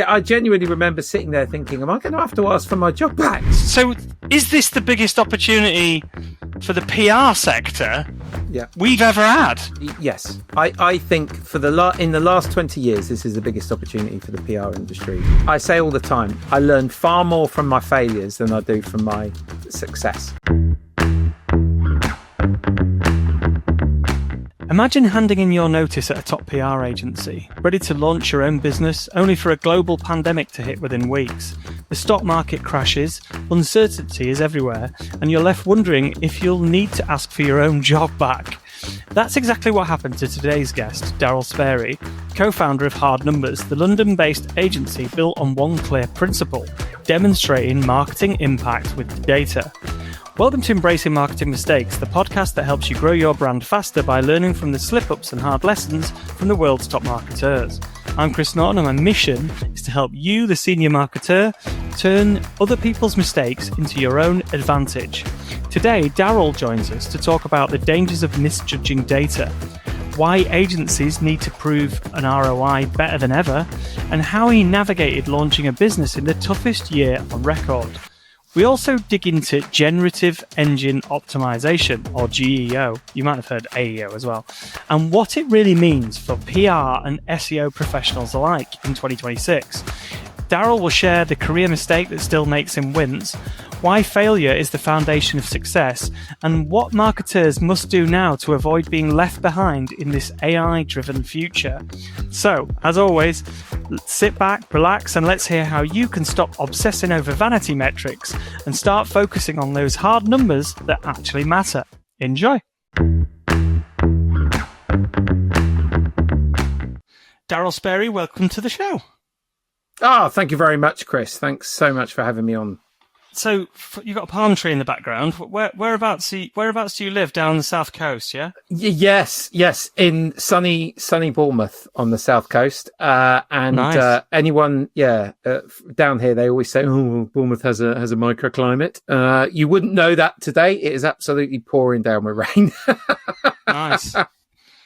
I genuinely remember sitting there thinking, am I going to have to ask for my job back? So is this the biggest opportunity for the PR sector we've ever had? Yes. I think in the last 20 years, this is the biggest opportunity for the PR industry. I say all the time, I learn far more from my failures than I do from my success. Imagine handing in your notice at a top PR agency, ready to launch your own business, only for a global pandemic to hit within weeks. The stock market crashes, uncertainty is everywhere, and you're left wondering if you'll need to ask for your own job back. That's exactly what happened to today's guest, Darryl Sparey, co-founder of Hard Numbers, the London-based agency built on one clear principle: demonstrating marketing impact with data. Welcome to Embracing Marketing Mistakes, the podcast that helps you grow your brand faster by learning from the slip-ups and hard lessons from the world's top marketers. I'm Chris Norton, and my mission is to help you, the senior marketer, turn other people's mistakes into your own advantage. Today, Darryl joins us to talk about the dangers of misjudging data, why agencies need to prove an ROI better than ever, and how he navigated launching a business in the toughest year on record. We also dig into generative engine optimization, or GEO, you might have heard AEO as well, and what it really means for PR and SEO professionals alike in 2026. Darryl will share the career mistake that still makes him wince, why failure is the foundation of success, and what marketers must do now to avoid being left behind in this AI-driven future. So, as always, let's sit back, relax, and let's hear how you can stop obsessing over vanity metrics and start focusing on those hard numbers that actually matter. Enjoy! Darryl Sparey, welcome to the show. Thank you very much, Chris. Thanks so much for having me on. So you've got a palm tree in the background. Whereabouts do you live? Down the south coast, yeah? Yes, in sunny Bournemouth on the south coast. Nice. Anyone, down here they always say, "Oh, Bournemouth has a microclimate." You wouldn't know that today. It is absolutely pouring down with rain. Nice.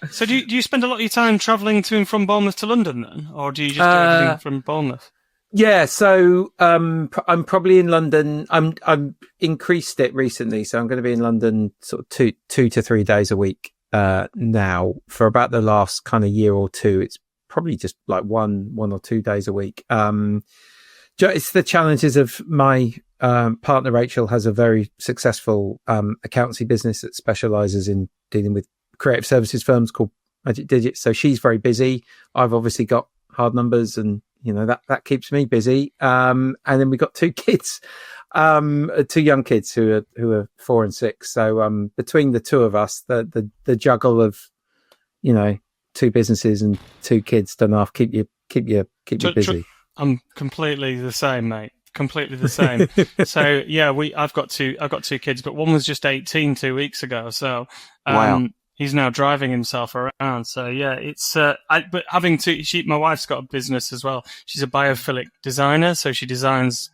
So do you spend a lot of your time travelling to and from Bournemouth to London then, or do you just do everything from Bournemouth? Yeah, so I'm probably in London. I'm increased it recently, so I'm going to be in London sort of two to 3 days a week now. For about the last kind of year or two, it's probably just like one or 2 days a week. It's the challenges of my partner. Rachel has a very successful accountancy business that specialises in dealing with creative services firms called Magic Digits. So she's very busy. I've obviously got Hard Numbers, and that keeps me busy. And then we got two kids, two young kids who are 4 and 6. So between the two of us, the juggle of two businesses and two kids don't half keep you busy. I'm completely the same, mate. Completely the same. So yeah, I've got two kids, but one was just 18 2 weeks ago. So wow. He's now driving himself around. So yeah, it's, but having my wife's got a business as well. She's a biophilic designer. So she designs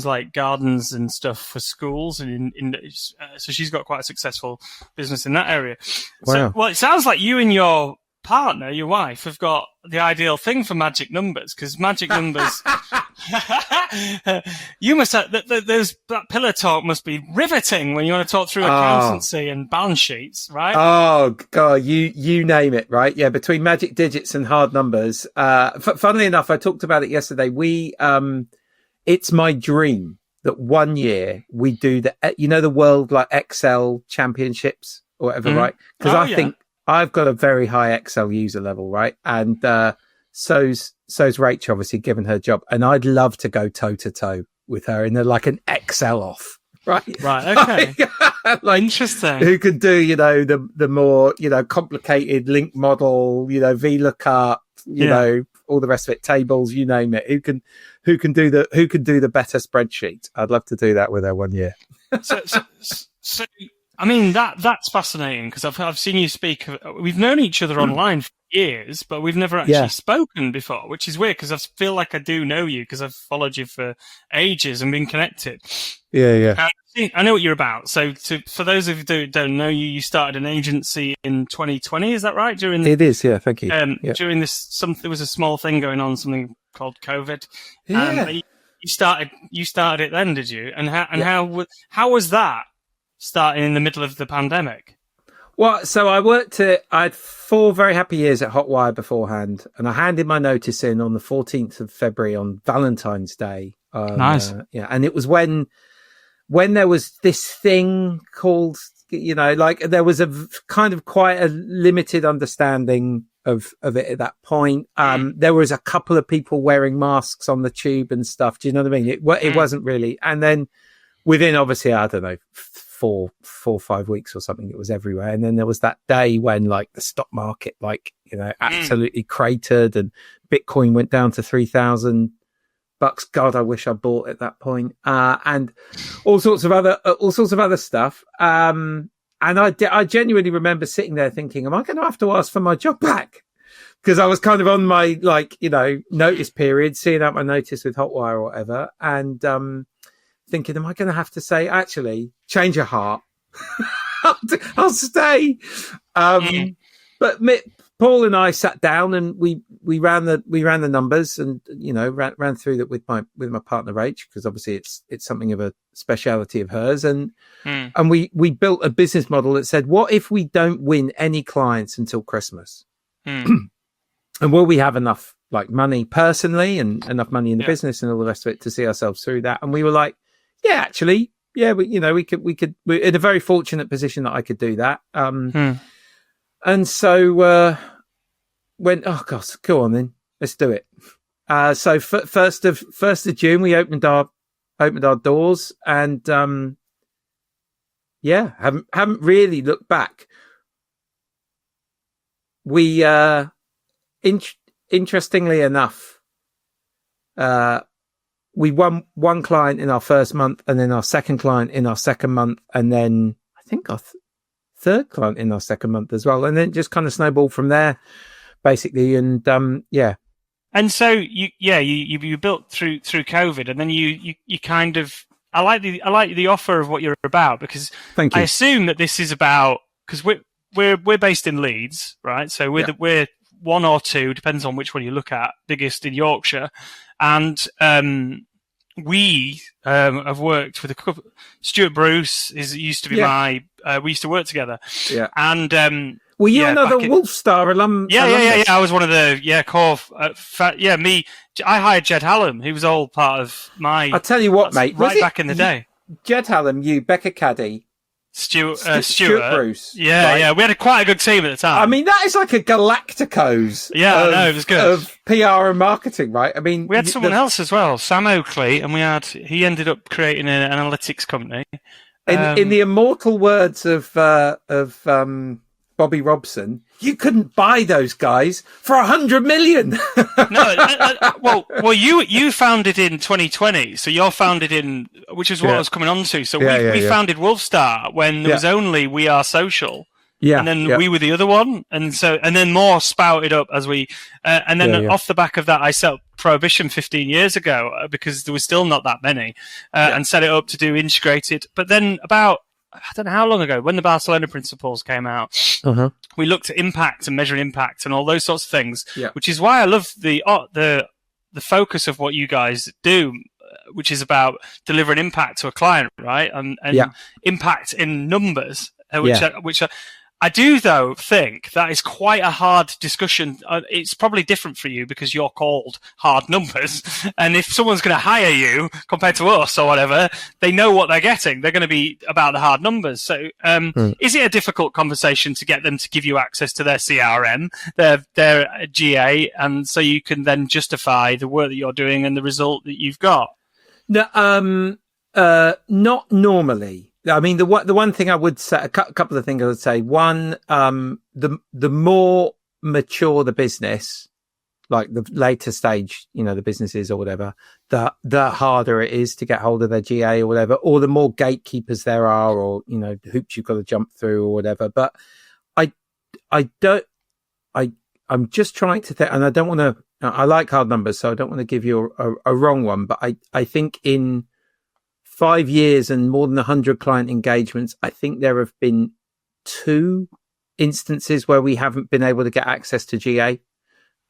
like gardens and stuff for schools. And so she's got quite a successful business in that area. Wow. So, well, it sounds like you and your partner, your wife, have got the ideal thing for magic numbers, because magic numbers, you must have, that pillar talk must be riveting when you want to talk through accountancy and balance sheets, right? Oh God, you name it, right? Yeah, between Magic Digits and Hard Numbers. Funnily enough, I talked about it yesterday. It's my dream that one year we do the world like Excel championships or whatever, right? Because I think I've got a very high Excel user level, right? And so's Rach, obviously, given her job. And I'd love to go toe to toe with her in like an Excel off, right? Right. Okay. Like, interesting. Who could do the more complicated link model, VLOOKUP, all the rest of it, tables, you name it. Who can do the better spreadsheet? I'd love to do that with her one year. So I mean, that's fascinating, because I've seen you speak. We've known each other online for years, but we've never actually spoken before, which is weird, because I feel like I do know you, because I've followed you for ages and been connected. Yeah. I know what you're about. So for those of you who don't know you, you started an agency in 2020, is that right? It is, yeah, thank you. During this, there was a small thing going on, something called COVID. Yeah. You started it then, did you? And how was that starting in the middle of the pandemic? Well, so I had 4 very happy years at Hotwire beforehand, and I handed my notice in on the 14th of February on Valentine's Day. Nice. And it was when there was this thing called, like there was a kind of quite a limited understanding of it at that point. There was a couple of people wearing masks on the tube and stuff. Do you know what I mean? It wasn't really. And then within, obviously, I don't know, 4 or 5 weeks or something, it was everywhere. And then there was that day when like the stock market, absolutely cratered, and Bitcoin went down to $3,000. God, I wish I bought at that point. And all sorts of other stuff. And I genuinely remember sitting there thinking, am I going to have to ask for my job back? Because I was kind of on my, notice period, seeing out my notice with Hotwire or whatever. And, thinking, am I going to have to say, actually, change your heart? I'll stay. But Paul and I sat down and we ran the numbers, and ran through that with my partner Rach, because obviously it's something of a speciality of hers, and we built a business model that said, what if we don't win any clients until Christmas? And will we have enough money personally and enough money in the business and all the rest of it to see ourselves through that? And we were like, yeah, actually, yeah, we could. We're in a very fortunate position that I could do that. And so went, oh gosh, go on then, let's do it. So first of June, we opened our doors, and haven't really looked back. We interestingly enough, we won one client in our first month, and then our second client in our second month, and then I think our third client in our second month as well. And then just kind of snowballed from there, basically. And And so you built through COVID, and then you kind of, I like the offer of what you're about, because Thank you. I assume that this is about, because we're based in Leeds, right? So we're 1 or 2, depends on which one you look at, biggest in Yorkshire. And we have worked with a couple. Stuart Bruce used to be we used to work together. Yeah. And were you another Wolf Star alum? Yeah. I was one of the core. I hired Jed Hallam. He was all part of my. I'll tell you what, mate. Right back in the day. Jed Hallam, Becca Caddy. Stuart Bruce. Yeah. We had quite a good team at the time. I mean, that is like a Galacticos. Yeah, I know, it was good. Of PR and marketing, right? I mean, we had someone else as well, Sam Oakley, and he ended up creating an analytics company. In the immortal words of Bobby Robson, you couldn't buy those guys for 100 million. Well, you founded in 2020, so you're founded in, which is what I was coming on to. So we founded Wolfstar when there was only We Are Social. Yeah. And then we were the other one. And then more spouted up as we, and then off the back of that, I set up Prohibition 15 years ago, because there was still not that many, and set it up to do integrated. But then about, I don't know how long ago, when the Barcelona Principles came out, we looked at impact and measuring impact and all those sorts of things, which is why I love the focus of what you guys do, which is about delivering impact to a client, right? And impact in numbers, which I do, though, think that is quite a hard discussion. It's probably different for you because you're called hard numbers. And if someone's going to hire you compared to us or whatever, they know what they're getting. They're going to be about the hard numbers. So is it a difficult conversation to get them to give you access to their CRM, their GA, and so you can then justify the work that you're doing and the result that you've got? No, not normally. I mean, the one thing I would say, a couple of things I would say. One, the more mature the business, like the later stage, the business is or whatever, the harder it is to get hold of their GA or whatever, or the more gatekeepers there are, or, hoops you've got to jump through or whatever. But I'm just trying to think, and I don't want to, I like hard numbers, so I don't want to give you a wrong one, but I think in 5 years and more than 100 client engagements, I think there have been 2 instances where we haven't been able to get access to GA.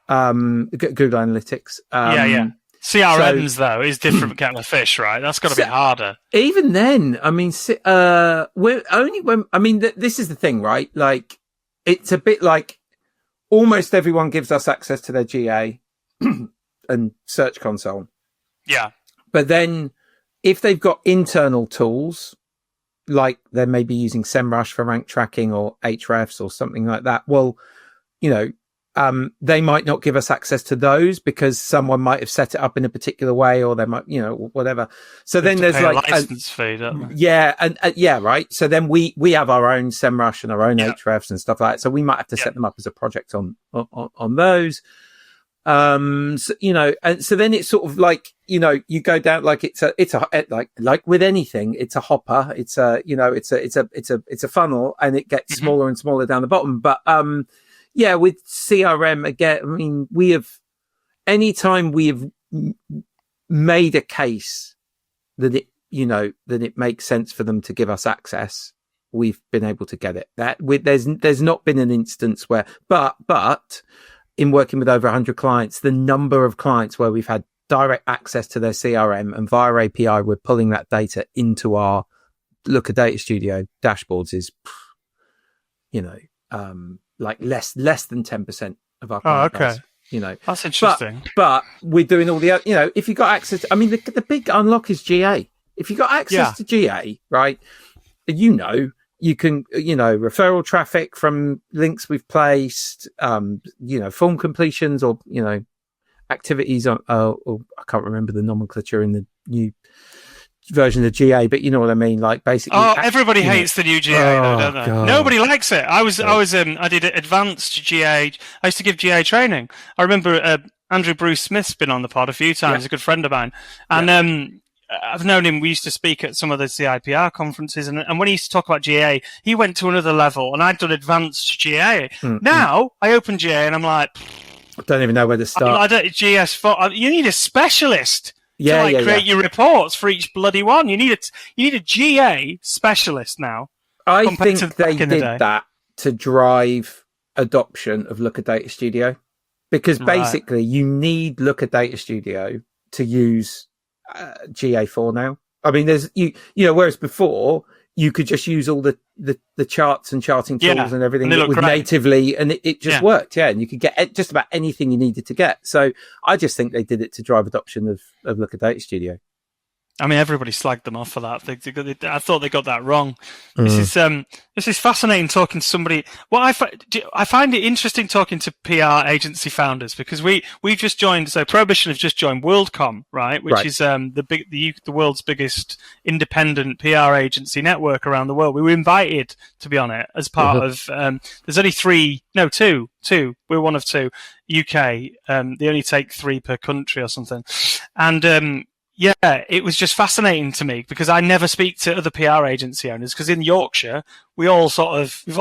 Google Analytics. Yeah. CRMs though is different kind of fish, right? That's got to be harder. Even then, I mean, we're only when I mean, this is the thing, right? Like, it's a bit like almost everyone gives us access to their GA and Search Console. Yeah, but then if they've got internal tools, like they may be using SEMrush for rank tracking or Hrefs or something like that, well, you know. They might not give us access to those because someone might have set it up in a particular way, or they might, you know, whatever. So then there's like a license fee, don't they? Yeah, and right. So then we have our own SEMrush and our own Hrefs and stuff like that. So we might have to set them up as a project on those. So, you know, and so then it's sort of like, you know, you go down like it's a like with anything, it's a hopper. It's a, you know, it's a funnel, and it gets smaller and smaller down the bottom. But yeah, with CRM again, I mean, anytime we have made a case that it makes sense for them to give us access, we've been able to get it. There's not been an instance where, but in working with over 100 clients, the number of clients where we've had direct access to their CRM and via API, we're pulling that data into our Looker Data Studio dashboards is, you know, like less than 10% of our client base, you know. That's interesting. But we're doing all the, you know, if you got access, I mean, the big unlock is GA. If you got access to GA, right, you know, you can, you know, referral traffic from links we've placed, you know, form completions or, you know, activities or I can't remember the nomenclature in the new version of GA, but you know what I mean, like basically everybody hates the new GA though, don't they? God. Nobody likes it. I did advanced GA. I used to give GA training. I remember Andrew Bruce Smith's been on the pod a few times, a good friend of mine, and I've known him. We used to speak at some of the CIPR conferences, and when he used to talk about GA, he went to another level, and I'd done advanced GA. Now I open GA and I'm like, I don't even know where to start. I don't GS4. You need a specialist. To create your reports for each bloody one. You need a GA specialist now. I think they did that to drive adoption of Looker Data Studio, because basically you need Looker Data Studio to use GA4 now. I mean, there's you know, whereas before you could just use all the charts and charting tools and everything that was natively, and it just worked. Yeah. And you could get just about anything you needed to get. So I just think they did it to drive adoption of Looker Data Studio. I mean, everybody slagged them off for that. I thought they got that wrong. This is fascinating talking to somebody. I find it interesting talking to PR agency founders, because we've just joined. So Prohibition have just joined WorldCom, right? Which is the world's biggest independent PR agency network around the world. We were invited to be on it as part of. There's only two. We're one of two. UK. They only take 3 per country or something, and. Yeah, it was just fascinating to me, because I never speak to other PR agency owners, because in Yorkshire, we've all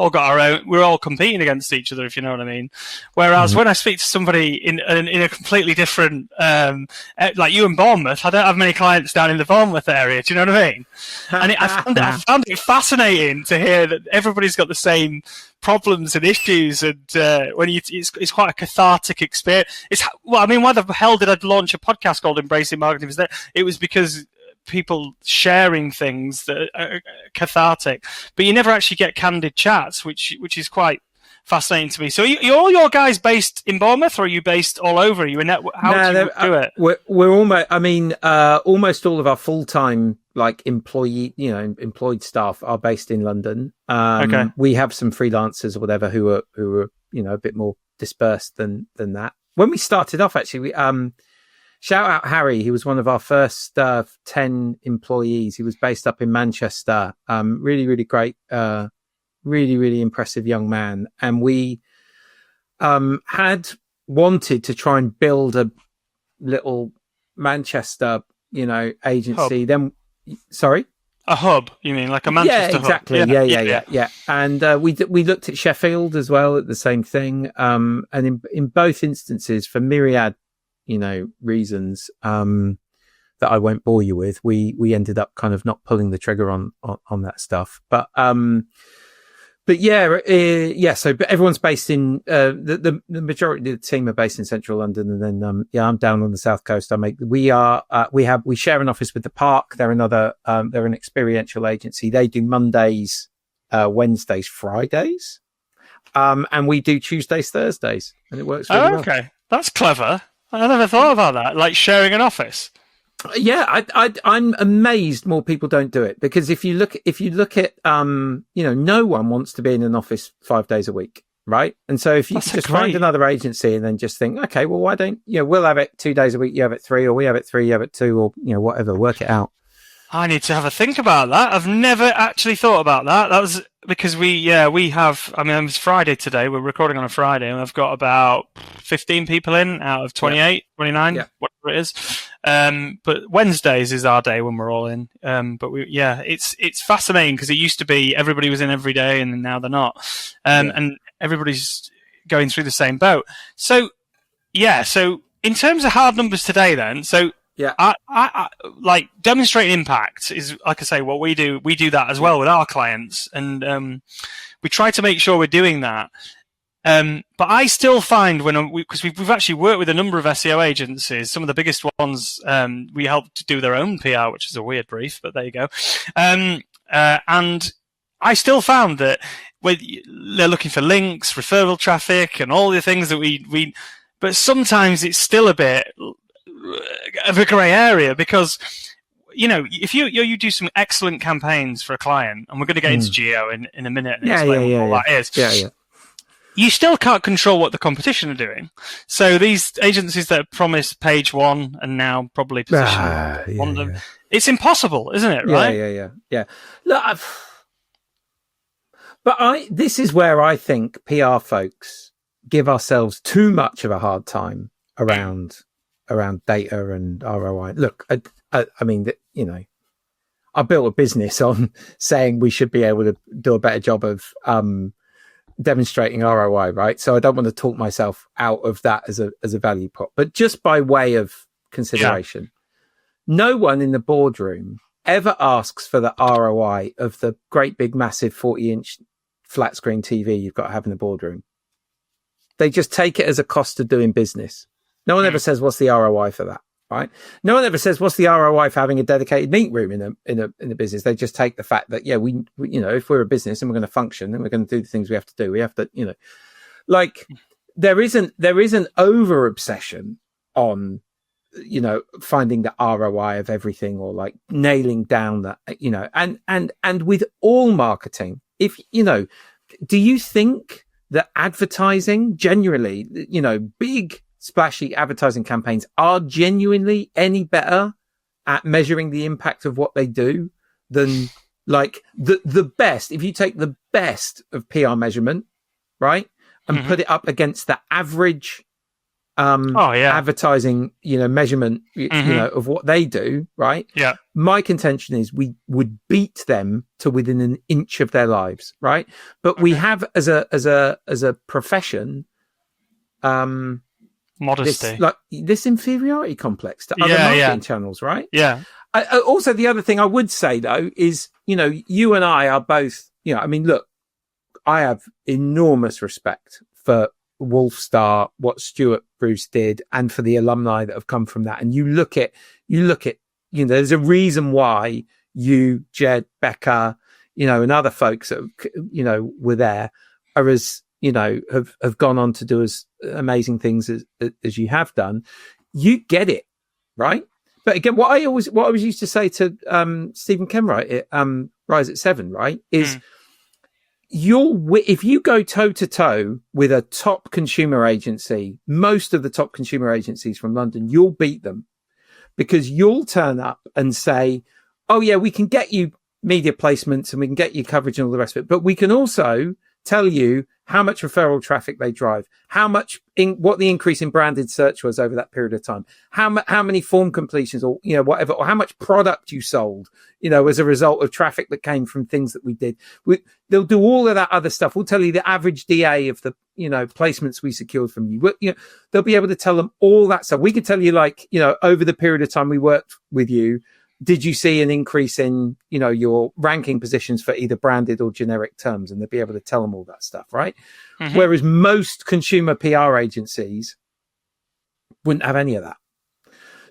got our own, we're all competing against each other, if you know what I mean. Whereas when I speak to somebody in a completely different, like you in Bournemouth, I don't have many clients down in the Bournemouth area, do you know what I mean? And I found it fascinating to hear that everybody's got the same problems and issues, and it's quite a cathartic experience. Why the hell did I launch a podcast called Embracing Marketing? It was because people sharing things that are cathartic, but you never actually get candid chats, which is quite fascinating to me. So are all your guys based in Bournemouth, or are you based all over? Are you in how do you do it? We're almost, I mean, almost all of our full-time employed staff are based in London. We have some freelancers or whatever who are, you know, a bit more dispersed than that. When we started off, actually, we, shout out Harry. He was one of our first 10 employees. He was based up in Manchester. Really, really great, really, really impressive young man. And we had wanted to try and build a little Manchester, you know, agency. Hub. Sorry? A hub, you mean, like a Manchester hub? Yeah. And we looked at Sheffield as well at the same thing. And in both instances, for myriad, you know, reasons that I won't bore you with, we ended up kind of not pulling the trigger on that stuff. But But so but everyone's based in the majority of the team are based in central London, and then I'm down on the south coast. We share an office with the Park. They're an experiential agency. They do Mondays, Wednesdays, Fridays, and we do Tuesdays, Thursdays, and it works really well. Okay, that's clever. I never thought about that, like sharing an office. Yeah, I'm amazed more people don't do it, because if you look at no one wants to be in an office 5 days a week, right? And so if you just find another agency and then just think, okay, well, why don't we'll have it 2 days a week, you have it 3, or we have it 3, you have it 2, or whatever, work it out. I need to have a think about that. I've never actually thought about that. That was because we have. I mean, it's Friday today. We're recording on a Friday, and I've got about 15 people in out of 28, 29, whatever it is. But Wednesdays is our day when we're all in. But it's fascinating because it used to be everybody was in every day, and now they're not. And everybody's going through the same boat. So in terms of hard numbers today, then, yeah, I like demonstrating impact is, like I say, what we do. We do that as well with our clients, and we try to make sure we're doing that. But I still find because we've actually worked with a number of SEO agencies, some of the biggest ones, we help to do their own PR, which is a weird brief, but there you go. And I still found that they're looking for links, referral traffic, and all the things that we. But sometimes it's still a bit of a grey area, because if you do some excellent campaigns for a client, and we're going to get into geo in a minute and explain what all that is. You still can't control what the competition are doing. So these agencies that promise page one and now probably position on them, it's impossible, isn't it? Right? Yeah. Look, this is where I think PR folks give ourselves too much of a hard time around data and ROI. Look, I mean, I built a business on saying we should be able to do a better job of demonstrating ROI, right? So I don't want to talk myself out of that as a value prop, but just by way of consideration, no one in the boardroom ever asks for the ROI of the great big massive 40-inch flat screen TV you've got to have in the boardroom. They just take it as a cost of doing business. No one ever says, what's the ROI for that, right? No one ever says, what's the ROI for having a dedicated meet room in a business? They just take the fact that, we if we're a business and we're going to function and we're going to do the things we have to do, we have to, there isn't over obsession on, finding the ROI of everything, or like nailing down that, and with all marketing, do you think that advertising generally, big splashy advertising campaigns are genuinely any better at measuring the impact of what they do than like the best? If you take the best of PR measurement, right, and put it up against the average advertising, measurement, of what they do, right? Yeah. My contention is we would beat them to within an inch of their lives, right? But we have as a profession, modesty, this inferiority complex to other marketing channels, right? Yeah. Also, the other thing I would say though is, you and I are both, look, I have enormous respect for Wolfstar, what Stuart Bruce did, and for the alumni that have come from that. And you look at, there's a reason why you, Jed, Becca, and other folks that, were there are as, have gone on to do as amazing things as you have done. You get it, right? But again, what I always used to say to Stephen Kenwright at Rise at 7, right, is if you go toe to toe with a top consumer agency, most of the top consumer agencies from London, you'll beat them, because you'll turn up and say, oh yeah, we can get you media placements and we can get you coverage and all the rest of it, but we can also tell you how much referral traffic they drive, what the increase in branded search was over that period of time, how many form completions, or whatever, or how much product you sold, as a result of traffic that came from things that we did. They'll do all of that other stuff. We'll tell you the average DA of the placements we secured from you. They'll be able to tell them all that stuff. We could tell you over the period of time we worked with you, did you see an increase in, your ranking positions for either branded or generic terms? And they'd be able to tell them all that stuff, right? Mm-hmm. Whereas most consumer PR agencies wouldn't have any of that.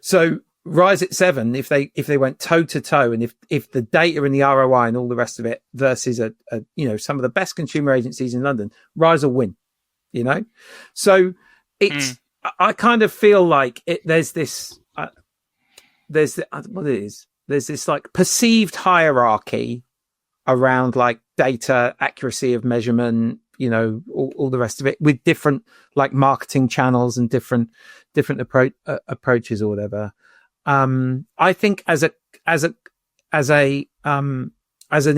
So Rise at 7, if they went toe to toe, and if the data and the ROI and all the rest of it versus some of the best consumer agencies in London, Rise will win, So it's, I kind of feel like there's this like perceived hierarchy around like data accuracy of measurement, all the rest of it, with different like marketing channels and different approaches or whatever. I think as an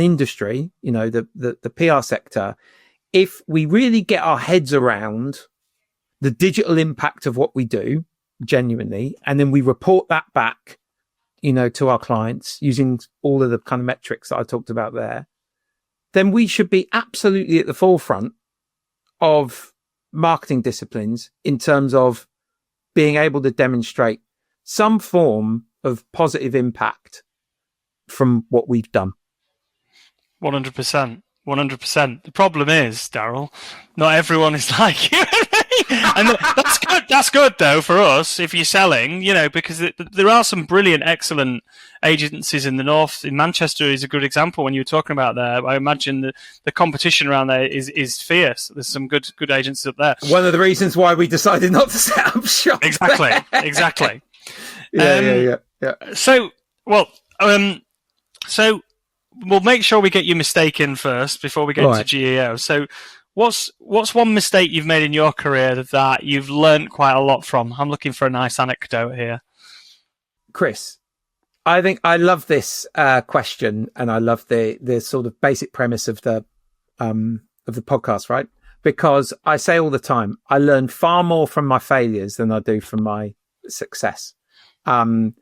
industry, the PR sector, if we really get our heads around the digital impact of what we do genuinely, and then we report that back, to our clients using all of the kind of metrics that I talked about there, then we should be absolutely at the forefront of marketing disciplines in terms of being able to demonstrate some form of positive impact from what we've done. 100%. 100%. The problem is, Darryl, not everyone is like you. And that's good. That's good though for us if you're selling, because there are some brilliant, excellent agencies in the north. In Manchester is a good example when you were talking about there. I imagine the competition around there is fierce. There's some good agencies up there. One of the reasons why we decided not to set up shop. Exactly. Yeah. So we'll make sure we get your mistake in first before we get to GEO. So what's one mistake you've made in your career that you've learned quite a lot from? I'm looking for a nice anecdote here. Chris, I think I love this question, and I love the sort of basic premise of the podcast, right? Because I say all the time, I learn far more from my failures than I do from my success. And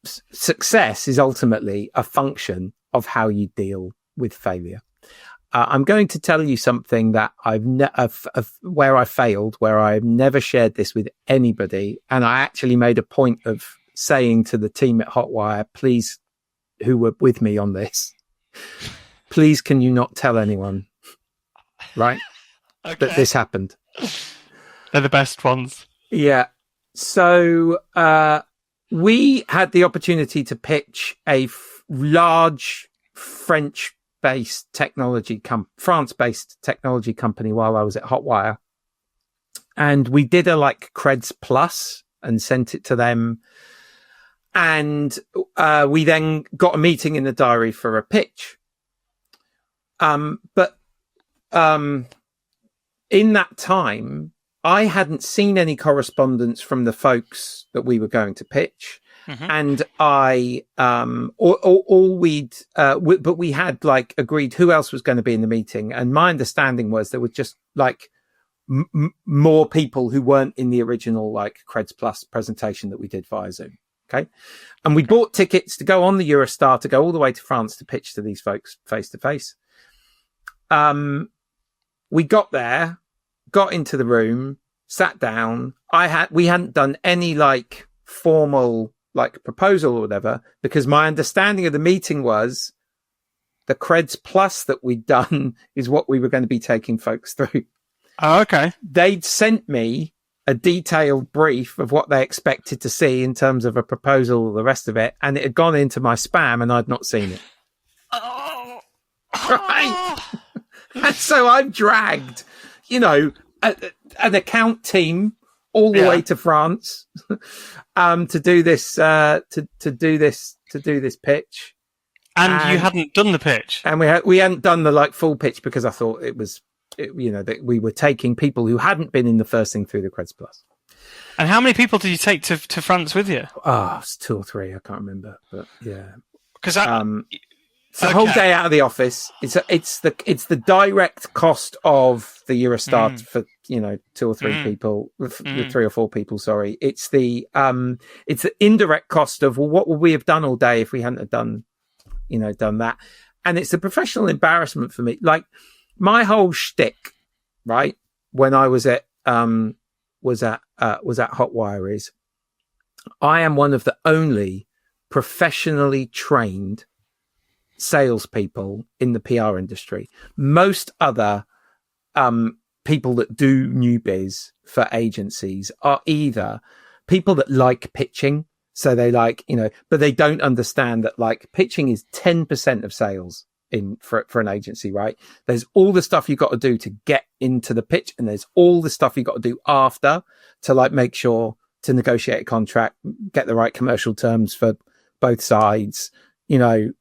success is ultimately a function of how you deal with failure. I'm going to tell you something that where I failed, where I've never shared this with anybody. And I actually made a point of saying to the team at Hotwire, please, who were with me on this, please, can you not tell anyone, right? Okay. That this happened. They're the best ones. Yeah. So, we had the opportunity to pitch a large France-based technology company while I was at Hotwire. And we did a Creds Plus and sent it to them. And we then got a meeting in the diary for a pitch. But in that time, I hadn't seen any correspondence from the folks that we were going to pitch. Mm-hmm. And but we had agreed who else was going to be in the meeting. And my understanding was there was just more people who weren't in the original Creds Plus presentation that we did via Zoom. Okay. And we bought tickets to go on the Eurostar to go all the way to France to pitch to these folks face to face. We got there, got into the room, sat down. We hadn't done any formal proposal or whatever, because my understanding of the meeting was the Creds Plus that we'd done is what we were going to be taking folks through. Oh, okay. They'd sent me a detailed brief of what they expected to see in terms of a proposal, the rest of it, and it had gone into my spam and I'd not seen it. Oh. Right. And so I've dragged, an account team all the way to France to do this pitch. And you hadn't done the pitch. And we hadn't done the full pitch because I thought that we were taking people who hadn't been in the first thing through the Creds Plus. And how many people did you take to France with you? Oh, it's 2 or 3. I can't remember, but yeah. Because it's a whole day out of the office. It's the direct cost of the Eurostar for 2 or 3 people, 3 or 4 people. Sorry, it's the indirect cost of what would we have done all day if we hadn't have done that, and it's the professional embarrassment for me. My whole shtick, right, when I was at Hotwire is I am one of the only professionally trained salespeople in the PR industry. Most other people that do new biz for agencies are either people that like pitching. So they like, but they don't understand that like pitching is 10% of sales for an agency, right? There's all the stuff you've got to do to get into the pitch, and there's all the stuff you've got to do after to like make sure to negotiate a contract, get the right commercial terms for both sides, all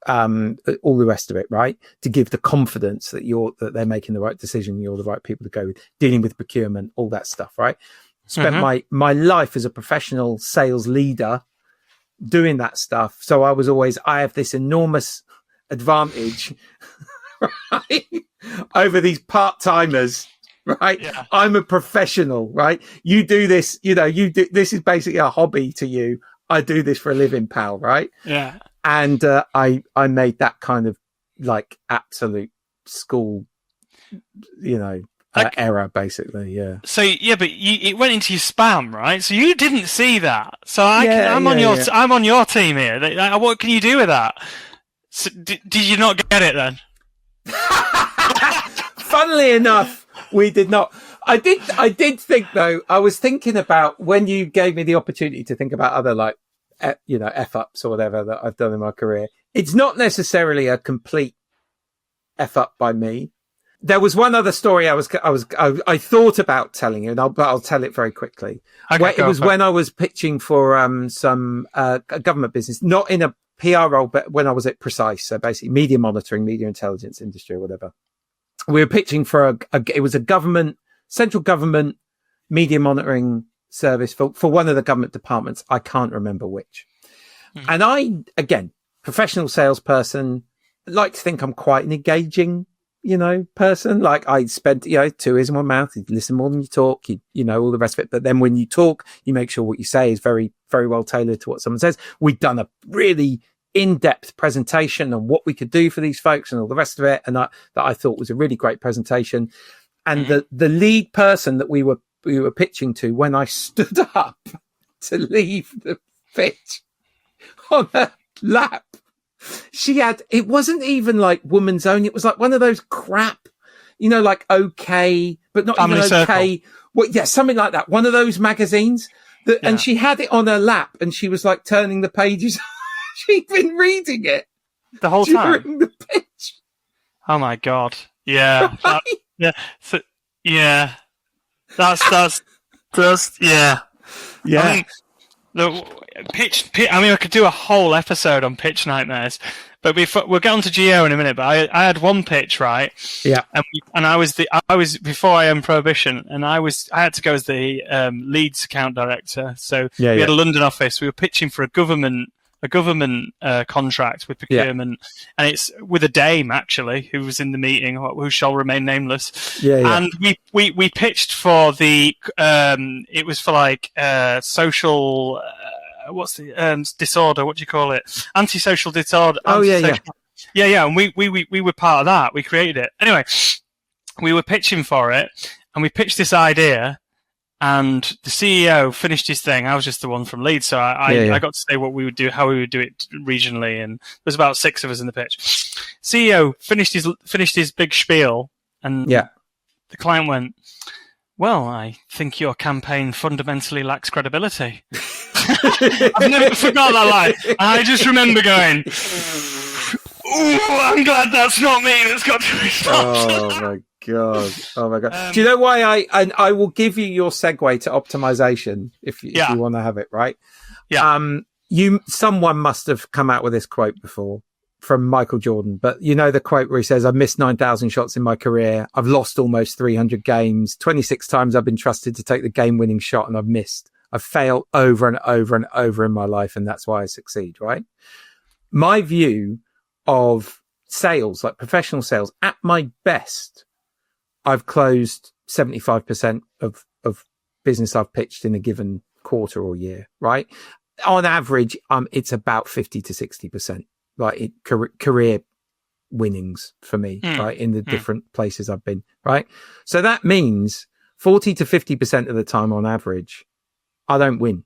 the rest of it, right? To give the confidence that they're making the right decision, you're the right people to go with, dealing with procurement, all that stuff, right? Spent my life as a professional sales leader doing that stuff. So I have this enormous advantage, right? Over these part-timers, right? Yeah. I'm a professional, right? You do this, this is basically a hobby to you. I do this for a living, pal, right? Yeah. And I made that kind of like absolute school, error, basically. Yeah. So but it went into your spam, right? So you didn't see that. So I'm on your team here. What can you do with that? So, did you not get it then? Funnily enough, we did not. I did think though. I was thinking about when you gave me the opportunity to think about other like, F ups or whatever that I've done in my career. It's not necessarily a complete F up by me. There was one other story I thought about telling you, but I'll tell it very quickly. Okay, it was when I was pitching for some government business, not in a PR role, but when I was at Precise, so basically media monitoring, media intelligence industry or whatever. We were pitching for it was a central government media monitoring service for one of the government departments. I can't remember which. And I, again, professional salesperson, like to think I'm quite an engaging person. Like I spent, 2 ears in one mouth. You listen more than you talk, all the rest of it. But then when you talk, you make sure what you say is very, very well tailored to what someone says. We'd done a really in-depth presentation on what we could do for these folks and all the rest of it. And that I thought was a really great presentation. And the lead person that we were pitching to, when I stood up to leave the pitch on her lap, it wasn't even like Woman's Own. It was like one of those crap, like okay, but not Family even okay. Circle. Well, yeah, something like that. One of those magazines and she had it on her lap and she was like turning the pages. She'd been reading it the whole time during the pitch. Oh my God. Yeah. Right? Yeah. So, yeah. That's yeah. Yeah. I mean, the pitch. I mean, I could do a whole episode on pitch nightmares, but we'll get on to Geo in a minute. But I had one pitch, right? Yeah. And I was before I am Prohibition, and I had to go as the Leeds account director. So we had a London office. We were pitching for a government contract with procurement, and it's with a dame actually who was in the meeting, who shall remain nameless. And we pitched for the it was for like social what's the disorder? What do you call it? Antisocial disorder. Yeah. And we were part of that. We created it anyway. We were pitching for it, and we pitched this idea. And the CEO finished his thing. I was just the one from Leeds, so I got to say what we would do, how we would do it regionally, and there was about 6 of us in the pitch. CEO finished his big spiel, and the client went, "Well, I think your campaign fundamentally lacks credibility." I've never forgot that line. And I just remember going, "Ooh, I'm glad that's not me. That's got to be stopped." Oh my God. Do you know why I will give you your segue to optimization if you want to have it, right? Yeah. Someone must have come out with this quote before from Michael Jordan, but the quote where he says, "I've missed 9,000 shots in my career. I've lost almost 300 games. 26 times I've been trusted to take the game winning shot and I've missed. I've failed over and over and over in my life. And that's why I succeed." Right. My view of sales, like professional sales, at my best, I've closed 75% of business I've pitched in a given quarter or year, right? On average, it's about 50 to 60%, like career winnings for me, right? In the different places I've been, right? So that means 40 to 50% of the time on average, I don't win.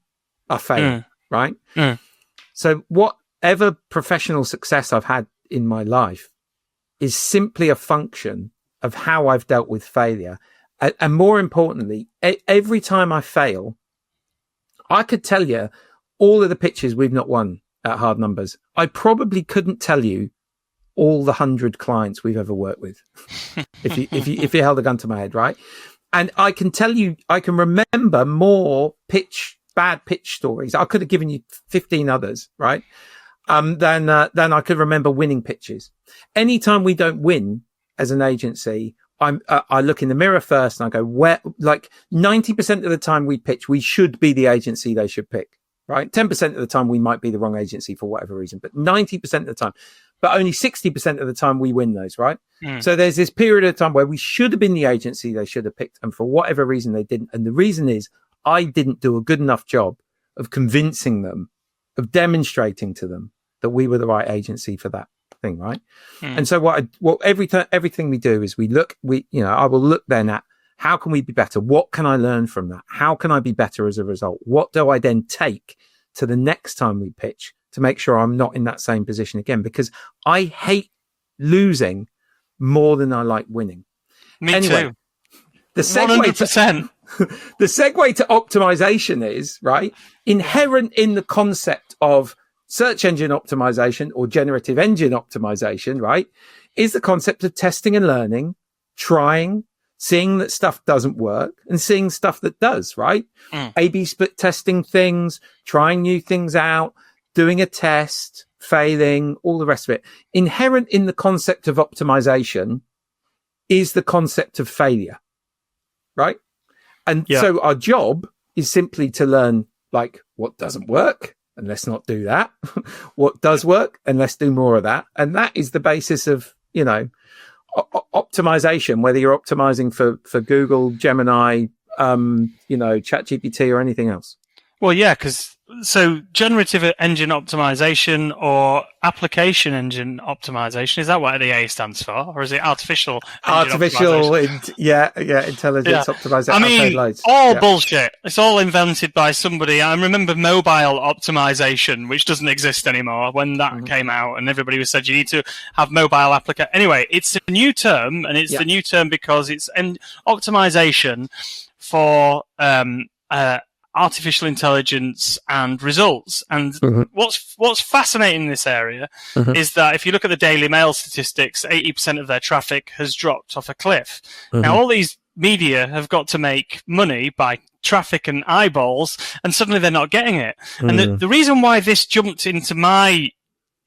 I fail, right? So what whatever professional success I've had in my life is simply a function of how I've dealt with failure. And more importantly, every time I fail, I could tell you all of the pitches we've not won at Hard Numbers. I probably couldn't tell you all the 100 clients we've ever worked with if you held a gun to my head, right? And I can tell you, I can remember more bad pitch stories. I could have given you 15 others, right? Than I could remember winning pitches. Anytime we don't win as an agency, I look in the mirror first and I go, where, like 90% of the time we pitch, we should be the agency they should pick, right? 10% of the time we might be the wrong agency for whatever reason, but 90% of the time, but only 60% of the time we win those, right? So there's this period of time where we should have been the agency they should have picked. And for whatever reason they didn't. And the reason is I didn't do a good enough job of convincing them, of demonstrating to them that we were the right agency for that thing, right? And so everything we do is I will look then at how can we be better? What can I learn from that? How can I be better as a result? What do I then take to the next time we pitch to make sure I'm not in that same position again? Because I hate losing more than I like winning. Me too. The segue 100%. The segue to optimization is, right, inherent in the concept of search engine optimization or generative engine optimization, right, is the concept of testing and learning, trying, seeing that stuff doesn't work and seeing stuff that does, right? A/B split testing things, trying new things out, doing a test, failing, all the rest of it. Inherent in the concept of optimization is the concept of failure, right? And so our job is simply to learn, like, what doesn't work, and let's not do that. What does work, and let's do more of that. And that is the basis of, optimization, whether you're optimizing for Google, Gemini, ChatGPT or anything else. Well, yeah, so generative engine optimization or application engine optimization, is that what the A stands for? Or is it artificial intelligence optimization? I mean, bullshit. It's all invented by somebody. I remember mobile optimization, which doesn't exist anymore, when that came out and everybody was said you need to have mobile application. Anyway, it's a new term, and it's the new term because it's optimization for artificial intelligence and results. And what's fascinating in this area is that if you look at the Daily Mail statistics, 80% of their traffic has dropped off a cliff. Now, all these media have got to make money by traffic and eyeballs, and suddenly they're not getting it. And the reason why this jumped into my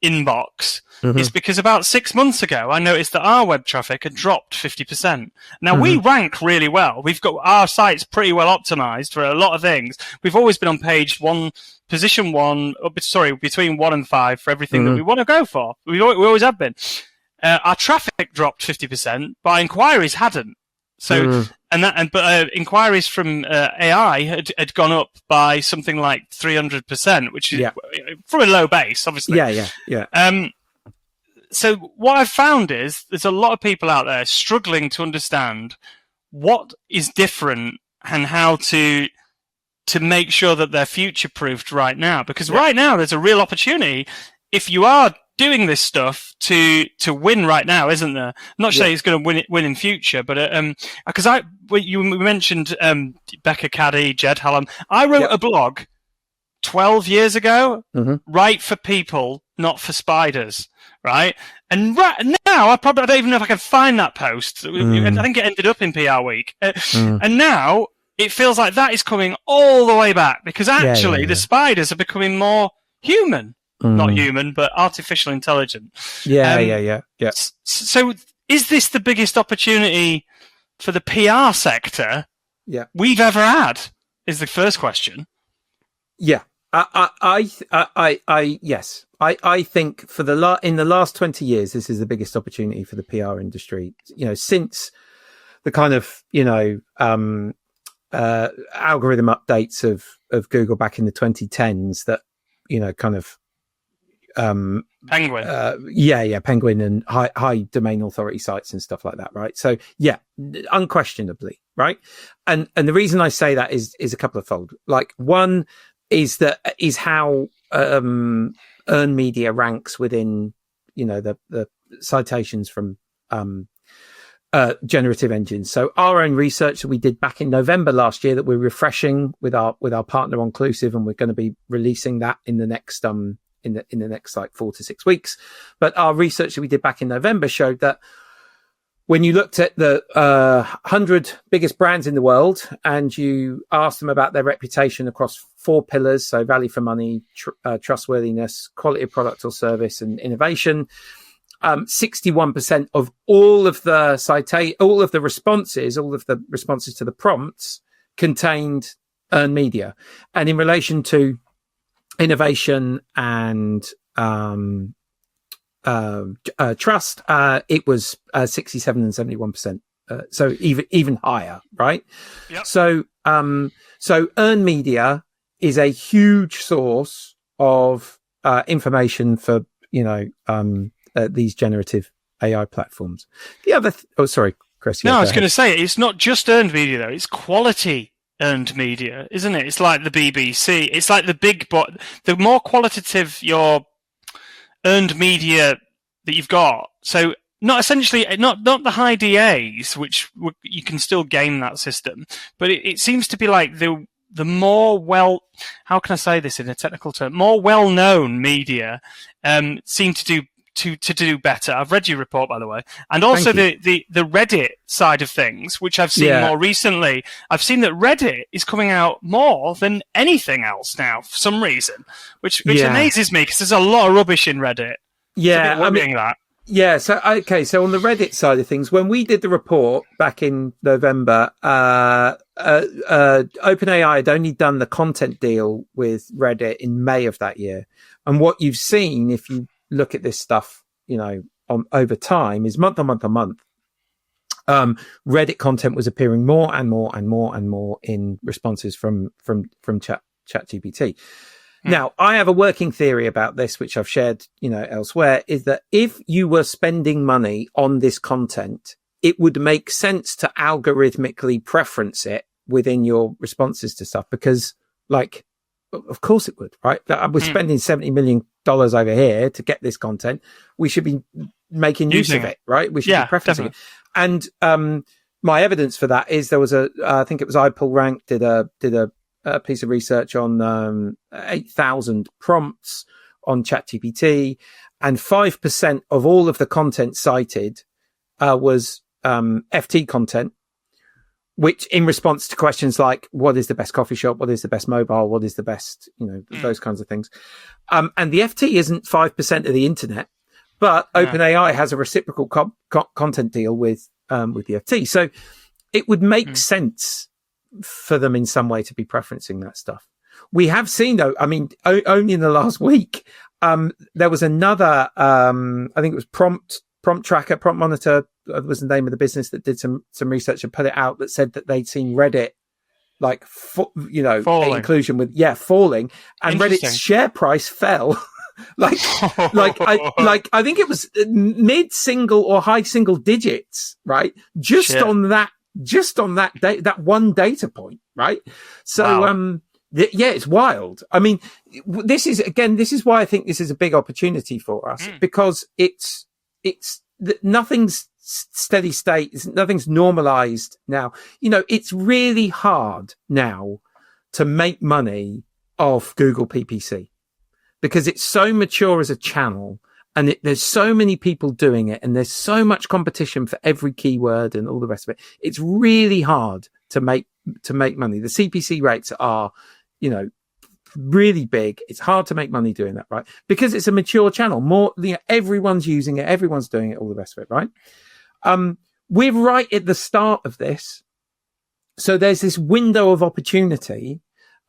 inbox is because about 6 months ago, I noticed that our web traffic had dropped 50%. Now, we rank really well. We've got our site's pretty well optimized for a lot of things. We've always been on position one, between 1 and 5 for everything that we want to go for. We always have been. Our traffic dropped 50%, but our inquiries hadn't. So, but inquiries from AI had gone up by something like 300%, which is from a low base, obviously. Yeah. So what I've found is there's a lot of people out there struggling to understand what is different and how to make sure that they're future-proofed right now. Because right now there's a real opportunity if you are doing this stuff to win right now, isn't there? Not saying it's going to win in future, but because you mentioned Becca Caddy, Jed Hallam. I wrote a blog 12 years ago, Write for People, Not for Spiders, right? And right now, I don't even know if I can find that post. I think it ended up in PR Week. And now it feels like that is coming all the way back because actually the spiders are becoming more human. Not human, but artificial intelligent. Yeah. So is this the biggest opportunity for the PR sector we've ever had? Is the first question. Yeah. Yes. I think in the last 20 years, this is the biggest opportunity for the PR industry. Since the kind of, algorithm updates of Google back in the 2010s that, kind of, Penguin. Penguin and high domain authority sites and stuff like that, right? So unquestionably, right? And the reason I say that is a couple of fold. Like one, is how earned media ranks within, the citations from generative engines. So our own research that we did back in November last year that we're refreshing with our partner Onclusive, and we're going to be releasing that in the next in the next like 4 to 6 weeks. But our research that we did back in November showed that when you looked at the 100 biggest brands in the world and you asked them about their reputation across 4 pillars, so value for money, trustworthiness, quality of product or service, and innovation, 61% of all of the responses to the prompts contained earned media. And in relation to innovation and trust, it was 67 and 71%. So even higher, right? Yep. So earned media is a huge source of information for these generative AI platforms. The other, sorry, Chris. No, I was going to say it's not just earned media though; it's quality earned media, isn't it? It's like the BBC. It's like the more qualitative your earned media that you've got. So not the high DAs, which you can still game that system, but it seems to be like the more how can I say this in a technical term? More well-known media seem to do better. I've read your report, by the way, and also the Reddit side of things, which I've seen more recently. I've seen that Reddit is coming out more than anything else now for some reason, which amazes me because there's a lot of rubbish in Reddit. Yeah, it's a bit worrying that. Yeah, so on the Reddit side of things, when we did the report back in November, OpenAI had only done the content deal with Reddit in May of that year. And what you've seen, if you look at this stuff, over time, is month on month on month, Reddit content was appearing more and more and more and more in responses from ChatGPT. Now, I have a working theory about this, which I've shared, elsewhere, is that if you were spending money on this content, it would make sense to algorithmically preference it within your responses to stuff because, of course it would, right? We're spending $70 million over here to get this content. We should be making use of it, right? We should be preferencing it. And my evidence for that is there was I think it was iPullRank did a piece of research on 8,000 prompts on ChatGPT, and 5% of all of the content cited was FT content, which in response to questions like what is the best coffee shop, what is the best mobile, what is the best, those kinds of things. And the FT isn't 5% of the internet, but OpenAI has a reciprocal content deal with the FT. So it would make sense for them in some way to be preferencing that stuff. We have seen though, only in the last week, there was another, I think it was Prompt Monitor was the name of the business that did some research and put it out that said that they'd seen Reddit falling. Inclusion with falling, and Reddit's share price fell. I think it was mid single or high single digits, right? Just on that that one data point, right? So, wow. It's wild. This is why I think this is a big opportunity for us because it's nothing's steady state. Nothing's normalized now. It's really hard now to make money off Google PPC because it's so mature as a channel and there's so many people doing it and there's so much competition for every keyword and all the rest of it. It's really hard to make money. The CPC rates are, really big. It's hard to make money doing that, right? Because it's a mature channel. More, everyone's using it. Everyone's doing it, all the rest of it, right? We're right at the start of this. So there's this window of opportunity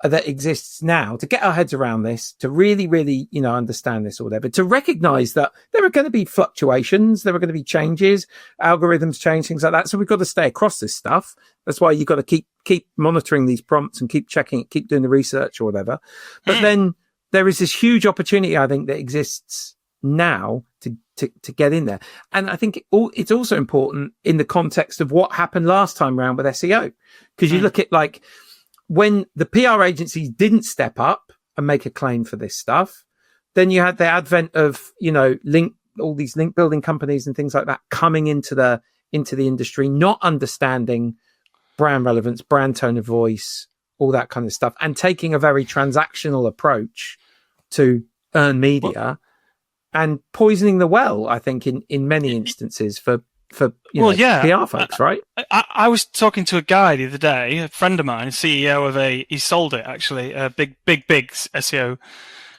that exists now to get our heads around this, to really, really, understand this or whatever, to recognize that there are going to be fluctuations, there are going to be changes, algorithms change, things like that. So we've got to stay across this stuff. That's why you've got to keep monitoring these prompts and keep checking it, keep doing the research or whatever. But then there is this huge opportunity, I think, that exists now to get in there. And I think it's also important in the context of what happened last time around with SEO. Because you look at when the PR agencies didn't step up and make a claim for this stuff. Then you had the advent of, all these link building companies and things like that coming into the industry, not understanding brand relevance, brand tone of voice, all that kind of stuff, and taking a very transactional approach to earn media and poisoning the well, I think, in many instances for PR folks, right? I was talking to a guy the other day, a friend of mine, CEO of he sold it actually, a big SEO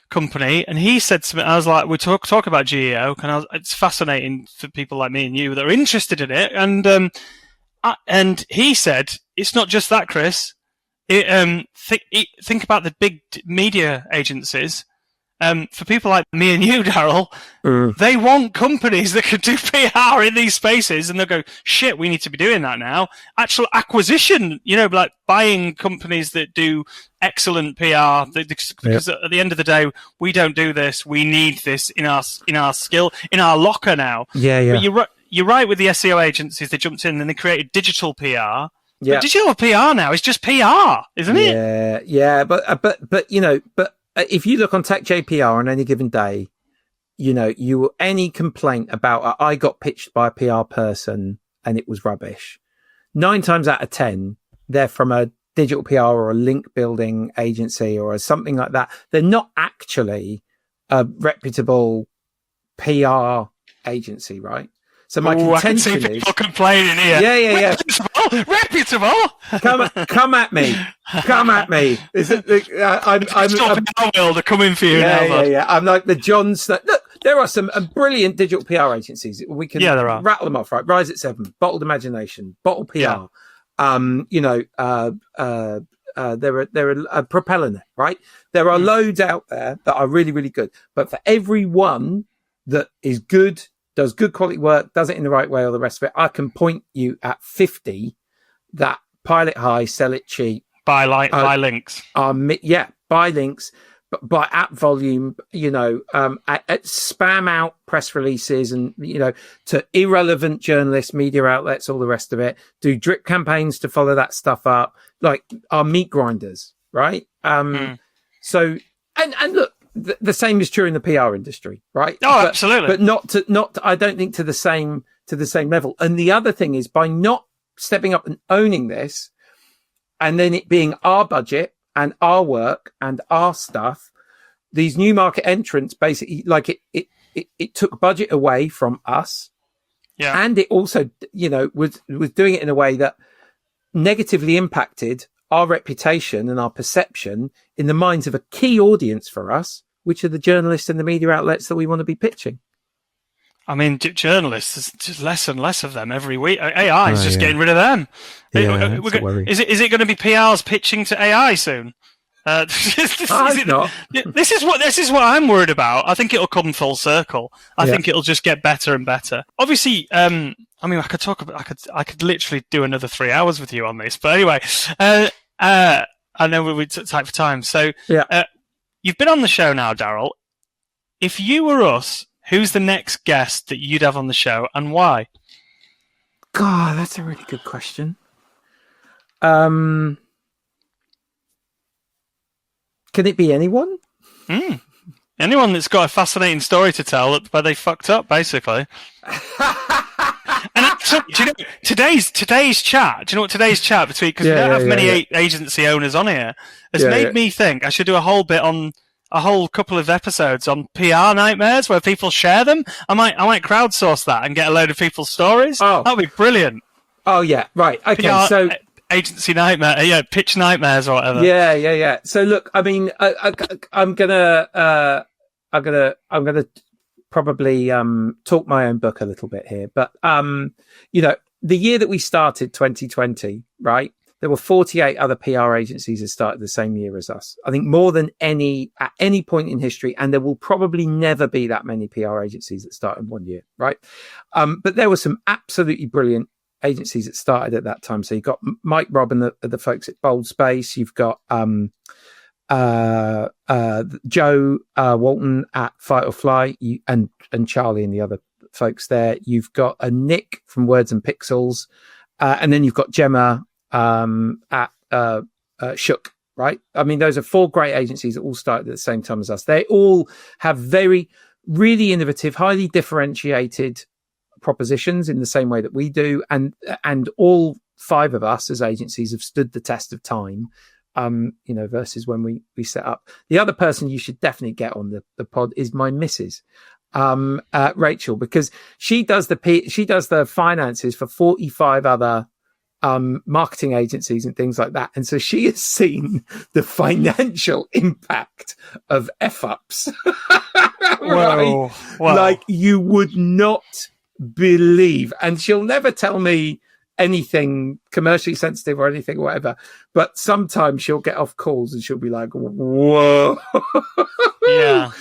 company, and he said to me, I was like, we talk about GEO, it's fascinating for people like me and you that are interested in it, and he said, it's not just that, Chris. Think about the big media agencies. For people like me and you, Darryl, they want companies that can do PR in these spaces, and they'll go, shit, we need to be doing that now. Actual acquisition, like buying companies that do excellent PR, because at the end of the day, we don't do this. We need this in our skill, in our locker now. Yeah. But you're right with the SEO agencies. They jumped in and they created digital PR. Yeah. But digital PR now is just PR, isn't it? Yeah. But if you look on Tech JPR on any given day, any complaint about I got pitched by a PR person and it was rubbish, 9 times out of 10, they're from a digital PR or a link building agency or something like that. They're not actually a reputable PR agency, right? So my contention I can see people complaining here. Yeah. Reputable. Come at me. Is it? I'm world are coming for you now. Yeah. I'm like the John Snow. Look, there are some brilliant digital PR agencies. We can rattle them off, right? Rise at 7, Bottled Imagination, Bottle PR. Yeah. There are Propellernet, right? There are loads out there that are really, really good. But for every one that is good, does good quality work, does it in the right way, or the rest of it, I can point you at 50 that pilot high, sell it cheap. Buy links. Buy links, by app volume, at spam out press releases and, to irrelevant journalists, media outlets, all the rest of it, do drip campaigns to follow that stuff up, like our meat grinders, right? So, and look, the same is true in the PR industry, right? Oh, absolutely. But not, I don't think to the same level. And the other thing is, by not stepping up and owning this, and then it being our budget and our work and our stuff, these new market entrants basically, like it took budget away from us. Yeah. And it also, was doing it in a way that negatively impacted our reputation and our perception in the minds of a key audience for us, which are the journalists and the media outlets that we want to be pitching. I mean, journalists, there's just less and less of them every week. AI is just getting rid of them. Is it going to be PRs pitching to AI soon? This is what I'm worried about. I think it'll come full circle. I think it'll just get better and better. Obviously, I could literally do another 3 hours with you on this. But anyway, I know we're tight for time. So you've been on the show now, Darryl. If you were us, who's the next guest that you'd have on the show and why? God, that's a really good question. Can it be anyone? Anyone that's got a fascinating story to tell where they fucked up, basically. And do you know today's chat? Do you know what today's chat between? Because we don't have many agency owners on here. Has made me think I should do a whole couple of episodes on PR nightmares where people share them. I might crowdsource that and get a load of people's stories. Oh, that'd be brilliant. Oh yeah, right. Okay, PR, so agency nightmare, pitch nightmares or whatever. Yeah. So look, I mean, I'm gonna probably talk my own book a little bit here, but the year that we started, 2020, right? There were 48 other PR agencies that started the same year as us. I think more than at any point in history, and there will probably never be that many PR agencies that start in 1 year, right? But there were some absolutely brilliant agencies that started at that time. So you've got Mike Robb and the folks at Bold Space. You've got Joe Walton at Fight or Fly, and Charlie and the other folks there. You've got Nick from Words and Pixels, and then you've got Gemma at Shook right? I mean, those are 4 great agencies that all started at the same time as us. They all have really innovative, highly differentiated propositions in the same way that we do. And all 5 of us as agencies have stood the test of time, versus when we set up. The other person you should definitely get on the pod is my missus, Rachel, because she does the finances for 45 other marketing agencies and things like that. And so she has seen the financial impact of F-ups. Whoa. Like you would not believe. And she'll never tell me anything commercially sensitive or anything, or whatever. But sometimes she'll get off calls and she'll be like, whoa. Yeah.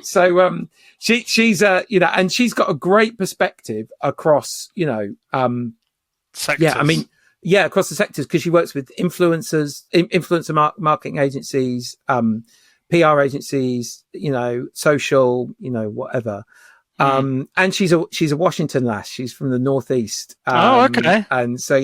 So she's and she's got a great perspective across, sectors. Across the sectors, because she works with influencer marketing agencies, PR agencies, social, whatever. And she's a Washington lass. She's from the Northeast. Okay. And so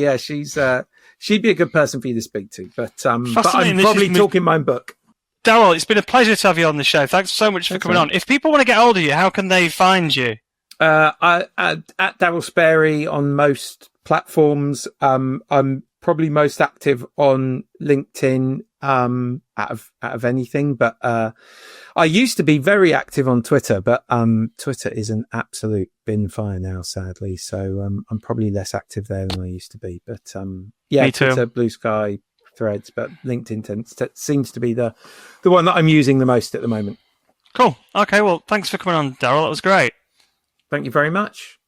she'd be a good person for you to speak to. But I'm probably talking my own book. Darryl, it's been a pleasure to have you on the show. Thanks so much for coming on. If people want to get hold of you, how can they find you? At Darryl Sparey on most platforms. I'm probably most active on LinkedIn out of anything, but I used to be very active on Twitter, but Twitter is an absolute bin fire now, sadly. So I'm probably less active there than I used to be. But Me too. Twitter, Blue Sky, Threads, but LinkedIn seems to be the one that I'm using the most at the moment. Cool. Okay, well, thanks for coming on, Darryl. That was great. Thank you very much.